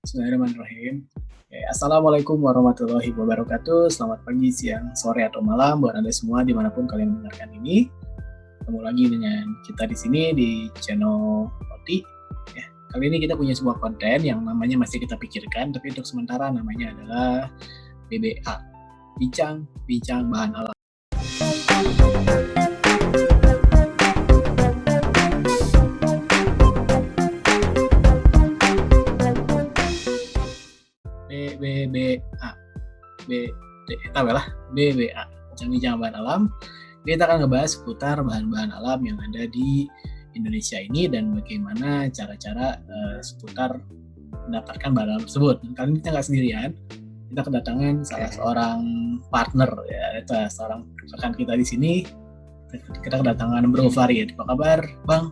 Bismillahirrahmanirrahim. Assalamualaikum warahmatullahi wabarakatuh. Selamat pagi, siang, sore, atau malam buat Anda semua dimanapun kalian mendengarkan ini. Ketemu lagi dengan kita di sini di channel Roti. Kali ini kita punya sebuah konten yang namanya masih kita pikirkan, tapi untuk sementara namanya adalah BBA, Bincang Bahan Alam. BBA, Bincang Bahan Alam. Kita akan ngebahas seputar bahan-bahan alam yang ada di Indonesia ini dan bagaimana cara-cara seputar mendapatkan bahan alam tersebut. Kali ini kita nggak sendirian, kita kedatangan salah seorang partner, itu seorang rekan kita di sini. Kita kedatangan Bro Farid. Apa kabar, Bang?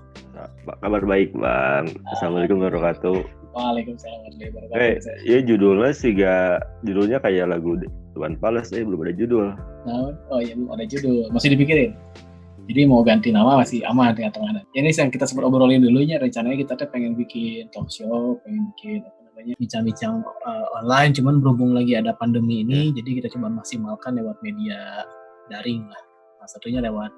Kabar baik, Bang. Assalamualaikum warahmatullahi wabarakatuh. Waalaikumsalam warahmatullahi wabarakatuh. Ya judulnya kayak lagu Tuan Pales, belum ada judul. Oh iya, belum ada judul, masih dipikirin. Jadi mau ganti nama masih aman tengah-tengah. Ini yang kita sempat obrolin dulunya, rencananya kita pengen bikin talk show, pengen bikin bincang-bincang online, cuman berhubung lagi ada pandemi ini, jadi kita coba maksimalkan lewat media daring lah. Salah satunya lewat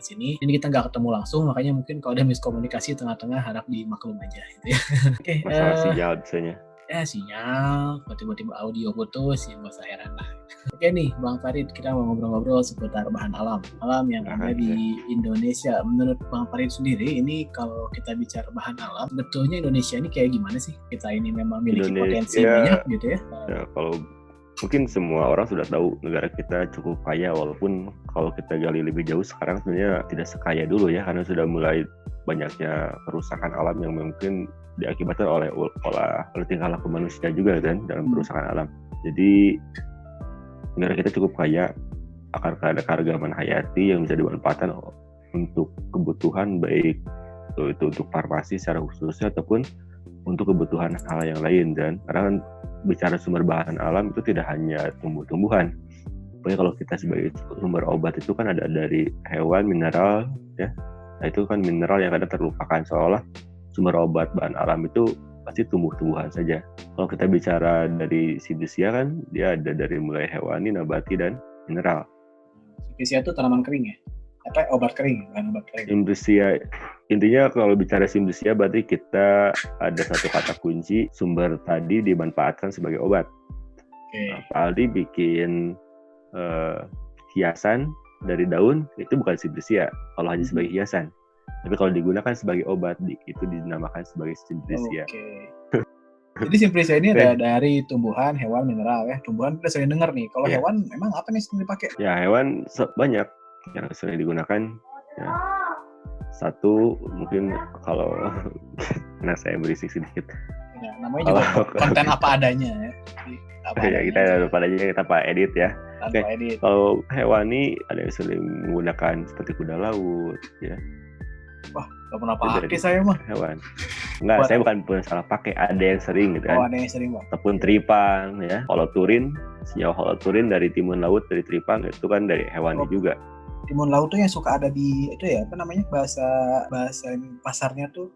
sini. Ini kita nggak ketemu langsung, makanya mungkin kalau ada miskomunikasi tengah-tengah harap dimaklum aja gitu ya. Oke. Masalah sinyal biasanya. Sinyal, tiba-tiba audio putus, ya nggak usah heran lah. Oke nih, Bang Farid, kita mau ngobrol-ngobrol seputar bahan alam yang ada di Indonesia. Menurut Bang Farid sendiri, ini kalau kita bicara bahan alam, sebetulnya Indonesia ini kayak gimana sih? Kita ini memang memiliki potensi banyak gitu ya? Kalau mungkin semua orang sudah tahu negara kita cukup kaya, walaupun kalau kita gali lebih jauh sekarang sebenarnya tidak sekaya dulu ya, karena sudah mulai banyaknya kerusakan alam yang mungkin diakibatkan oleh tingkah laku manusia juga kan dalam kerusakan alam. Jadi negara kita cukup kaya akan ada keanekaragaman hayati yang bisa dimanfaatkan untuk kebutuhan, baik itu untuk farmasi secara khususnya ataupun untuk kebutuhan hal yang lain. Dan karena kan bicara sumber bahan alam itu tidak hanya tumbuh-tumbuhan. Pokoknya kalau kita sebagai sumber obat itu kan ada dari hewan, mineral ya. Nah itu kan mineral yang kadang terlupakan, seolah sumber obat bahan alam itu pasti tumbuh-tumbuhan saja. Kalau kita bicara dari Simplisia kan dia ada dari mulai hewani, nabati, dan mineral. Simplisia itu tanaman kering ya? Apa obat kering, bukan obat kering? Simplisia, intinya kalau bicara Simplisia berarti kita ada satu kata kunci, sumber tadi dimanfaatkan sebagai obat. Nah, Pak Aldi bikin hiasan dari daun, itu bukan Simplisia kalau hanya sebagai hiasan. Tapi kalau digunakan sebagai obat, itu dinamakan sebagai Simplisia. Jadi Simplisia ini ada dari tumbuhan, hewan, mineral ya. Tumbuhan kita sering dengar nih. Kalau hewan, memang apa nih yang dipakai? Ya, hewan banyak yang sering digunakan. Ya. Satu, mungkin kalau anak saya berisik sedikit. Ya, namanya juga konten apa adanya ya. Kita apa adanya, kita edit ya. Edit. Kalau hewani ada yang sering menggunakan seperti kuda laut ya. Wah, gak pernah pakai saya mah. Hewan. Enggak, saya bukan salah pakai, ada yang sering gitu kan. Ada yang sering, Bang. Ataupun tripang ya, holoturin, senyawa holoturin dari timun laut, dari tripang, itu kan dari hewani juga. Timun laut tuh yang suka ada di itu ya, apa namanya? Bahasa pasarnya tuh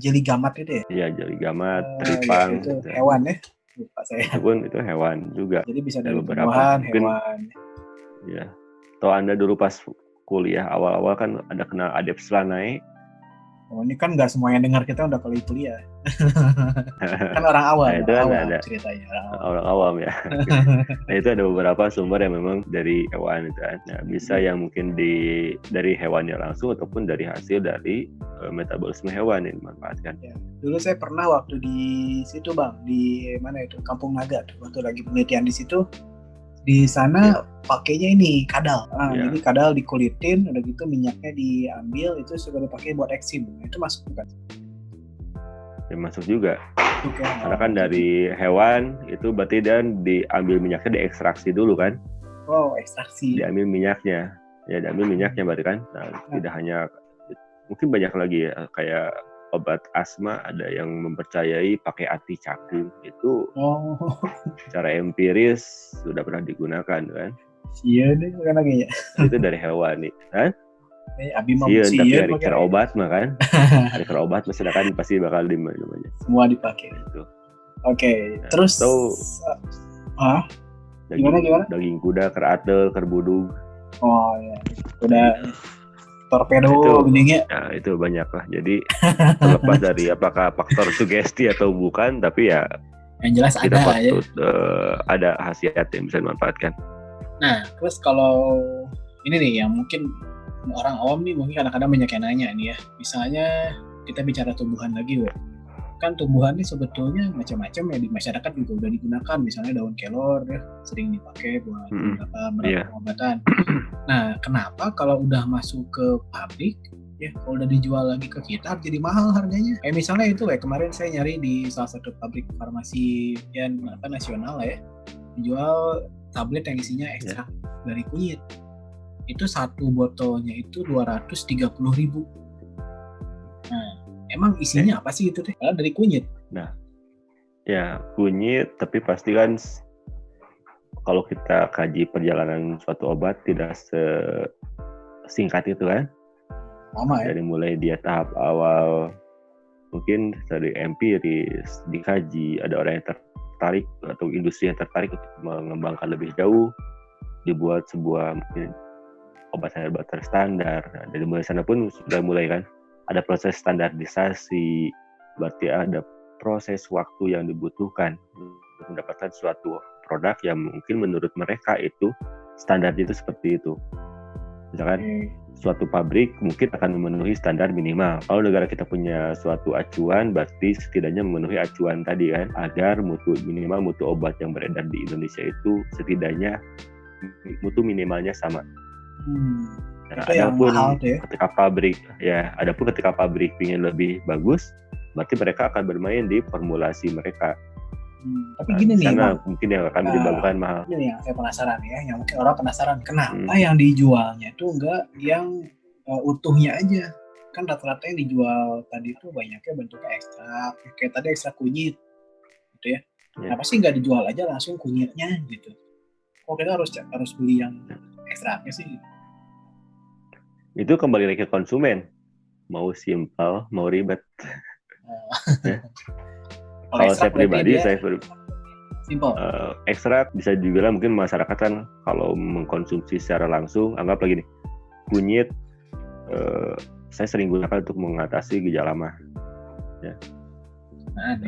jeli gamat itu ya? Iya, jeli gamat, tripang. Ya, itu gitu. Hewan ya. Lupa saya. Itu hewan juga. Jadi bisa dari tumbuhan, hewan. Iya. Atau Anda dulu pas kuliah awal-awal kan ada kenal Adep Slanai. Oh, ini kan nggak semua yang dengar kita udah kuliah. Kan orang awam. Nah, itu kan ada ceritanya. Orang awam ya. Nah, itu ada beberapa sumber yang memang dari hewan itu kan. Nah, bisa yang mungkin dari hewannya langsung ataupun dari hasil dari metabolisme hewan yang dimanfaatkan. Ya. Dulu saya pernah waktu di situ, Bang, di mana itu, Kampung Naga, waktu lagi penelitian di situ. Di sana pakainya ini kadal. Jadi kadal dikulitin, udah gitu minyaknya diambil, itu sudah dipakai buat eksim. Itu masuk bukan? Ya, masuk juga. Karena kan dari hewan itu berarti dan diambil minyaknya, diekstraksi dulu kan? Oh, ekstraksi. Diambil minyaknya. Ya, diambil minyaknya berarti kan. Nah, tidak hanya, mungkin banyak lagi ya, kayak obat asma ada yang mempercayai pakai ati cakung itu secara empiris sudah pernah digunakan kan? Iya deh, kan lagi ya. Itu dari hewan nih, kan? Abi mau tapi dari cara obat mah kan? Dari cara obat sedangkan pasti bakal namanya. Semua dipakai. Itu. Oke, Nah, terus atau gimana? daging kuda, keratel, kerbudug. Oh ya, udah torpedo Nah, itu gini ya. Nah, itu banyak lah. Jadi terlepas dari apakah faktor sugesti atau bukan, tapi ya Yang jelas kita ada ya. patut ada khasiat yang bisa dimanfaatkan. Nah, terus kalau ini nih yang mungkin orang awam nih mungkin kadang-kadang banyak yang nanya nih ya. Misalnya kita bicara tumbuhan lagi, we. Kan tumbuhan ini sebetulnya macam-macam ya di masyarakat juga udah digunakan. Misalnya daun kelor ya sering dipakai buat beberapa pengobatan. Nah, kenapa kalau udah masuk ke pabrik ya kalau udah dijual lagi ke kita jadi mahal harganya? Kayak misalnya itu kemarin saya nyari di salah satu pabrik farmasi yang nasional lah ya, dijual tablet yang isinya ekstrak dari kunyit. Itu satu botolnya itu 230.000. Nah, emang isinya apa sih itu teh? Karena dari kunyit. Nah, ya kunyit, tapi pasti kan kalau kita kaji perjalanan suatu obat tidak sesingkat itu kan. Lama ya. Dari mulai dia tahap awal mungkin dari empiris, dikaji, ada orang yang tertarik atau industri yang tertarik untuk mengembangkan lebih jauh, dibuat sebuah mungkin obat herbal terstandar. Nah, dari mulai sana pun sudah mulai kan ada proses standarisasi, berarti ada proses waktu yang dibutuhkan untuk mendapatkan suatu produk yang mungkin menurut mereka itu standarnya itu seperti itu. Misalkan suatu pabrik mungkin akan memenuhi standar minimal. Kalau negara kita punya suatu acuan, berarti setidaknya memenuhi acuan tadi kan, agar minimal mutu obat yang beredar di Indonesia itu setidaknya mutu minimalnya sama. Nah, adapun ketika pabrik ingin lebih bagus, berarti mereka akan bermain di formulasi mereka. Tapi gini nih, mungkin yang akan menyebabkan mahal. Ini yang saya penasaran ya, yang mungkin orang penasaran kenapa yang dijualnya itu enggak yang utuhnya aja. Kan rata-rata yang dijual tadi itu banyaknya bentuknya ekstrak, kayak tadi ekstrak kunyit, gitu ya. Kenapa sih nggak dijual aja langsung kunyitnya gitu? Kok kita harus beli yang ekstraknya sih? Itu kembali lagi ke konsumen, mau simpel, mau ribet. Kalau saya pribadi, ekstrak bisa dibilang mungkin masyarakat kan kalau mengkonsumsi secara langsung, anggap lagi nih, kunyit saya sering gunakan untuk mengatasi gejala mah. Ya.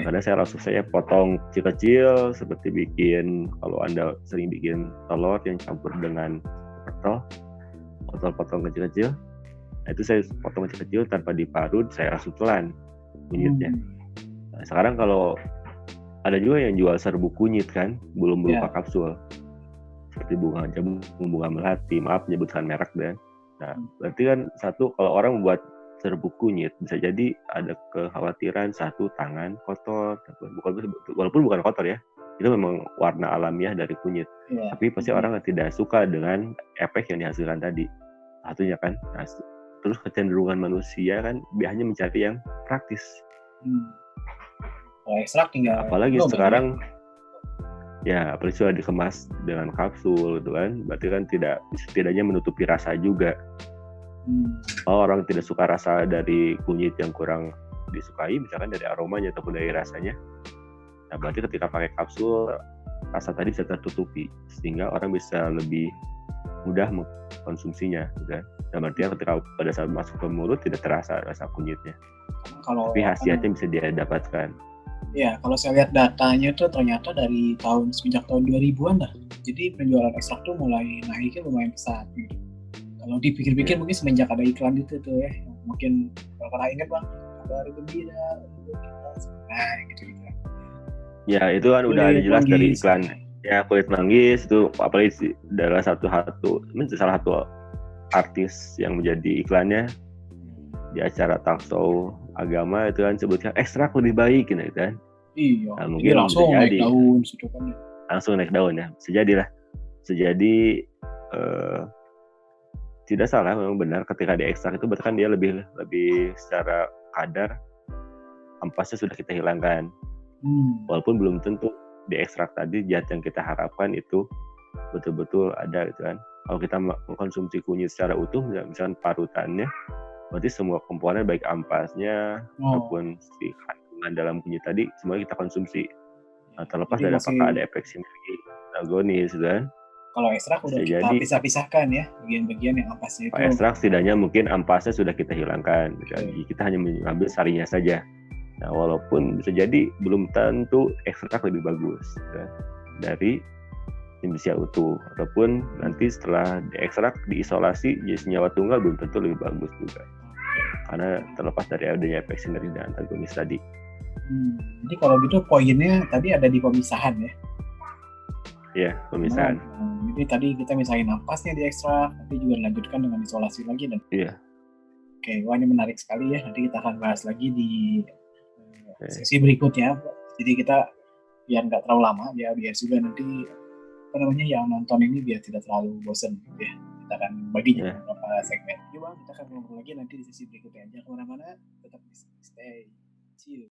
Kadang saya potong kecil-kecil seperti bikin, kalau Anda sering bikin telur yang campur dengan wortel, potong kecil-kecil. Nah, itu saya potong kecil-kecil tanpa diparut, saya rasup telan kunyitnya. Nah, sekarang kalau ada juga yang jual serbuk kunyit kan, belum berupa kapsul, seperti bunga jambu, bunga melati, maaf menyebutkan merek dan. Nah, berarti kan satu, kalau orang membuat serbuk kunyit bisa jadi ada kekhawatiran satu, tangan kotor, walaupun bukan kotor ya, itu memang warna alamiah dari kunyit. Tapi pasti orang tidak suka dengan efek yang dihasilkan tadi. Satunya kan, nah, terus kecenderungan manusia kan biasanya mencari yang praktis. Ekstrak tinggal. Apalagi sekarang apalagi sudah dikemas dengan kapsul gitu kan, berarti kan setidaknya menutupi rasa juga. Kalau orang tidak suka rasa dari kunyit yang kurang disukai, misalkan dari aromanya ataupun dari rasanya, nah berarti ketika pakai kapsul rasa tadi bisa tertutupi sehingga orang bisa lebih mudah mengkonsumsinya, gitu kan. Dan artinya ketika pada saat masuk ke mulut tidak terasa rasa kunyitnya, tapi khasiatnya bisa dia dapatkan. Ya, kalau saya lihat datanya tuh ternyata dari semenjak tahun 2000-an dah. Jadi penjualan ekstrak tuh mulai naiknya lumayan pesat gitu. Kalau dipikir-pikir mungkin semenjak ada iklan itu tuh ya, mungkin kalau pernah ingat Bang, kabar gembira untuk kita, nah gitu-gitu. Ya, itu kan udah ada jelas dari iklan. Ya, kulit manggis itu apalagi adalah salah satu artis yang menjadi iklannya di acara talk show agama itu kan sebutkan ekstrak lebih baik gitu kan. Iya. Nah, mungkin langsung naik daun situ kan. Langsung naik daun ya. Sejadi tidak salah, memang benar ketika di ekstrak itu berarti kan dia lebih secara kadar ampasnya sudah kita hilangkan. Walaupun belum tentu di ekstrak tadi zat yang kita harapkan itu betul-betul ada gitu kan. Kalau kita mengkonsumsi kunyit secara utuh, misalkan parutannya, berarti semua komponen baik ampasnya maupun si kandungan dalam kunyit tadi semuanya kita konsumsi. Nah, terlepas Jadi dari masih apakah ada efek sinergi antagonis kan, kalau ekstrak udah bisa kita jadi pisah-pisahkan ya, bagian-bagian yang ampasnya Pak itu. ekstrak setidaknya mungkin ampasnya sudah kita hilangkan, kan? Kita hanya mengambil sarinya saja. Nah, walaupun bisa jadi belum tentu ekstrak lebih bagus kan, dari simbiosia utuh, ataupun nanti setelah diekstrak diisolasi jadi senyawa tunggal belum tentu lebih bagus juga, karena terlepas dari adanya efek sinergi dan antagonis tadi. Jadi kalau gitu poinnya tadi ada di pemisahan ya. Ya, pemisahan. Jadi tadi kita misahin ampasnya di ekstrak, nanti juga dilanjutkan dengan isolasi lagi dan. Iya. Oke, wah ini menarik sekali ya. Nanti kita akan bahas lagi di sesi berikutnya. Jadi kita biar nggak terlalu lama, biar juga nanti yang nonton ini biar tidak terlalu bosan ya. Kita akan bagi beberapa segmen. Yuk Bang, kita akan ngobrol lagi nanti di sesi berikutnya. Jangan kemana-mana, tetap stay. See you.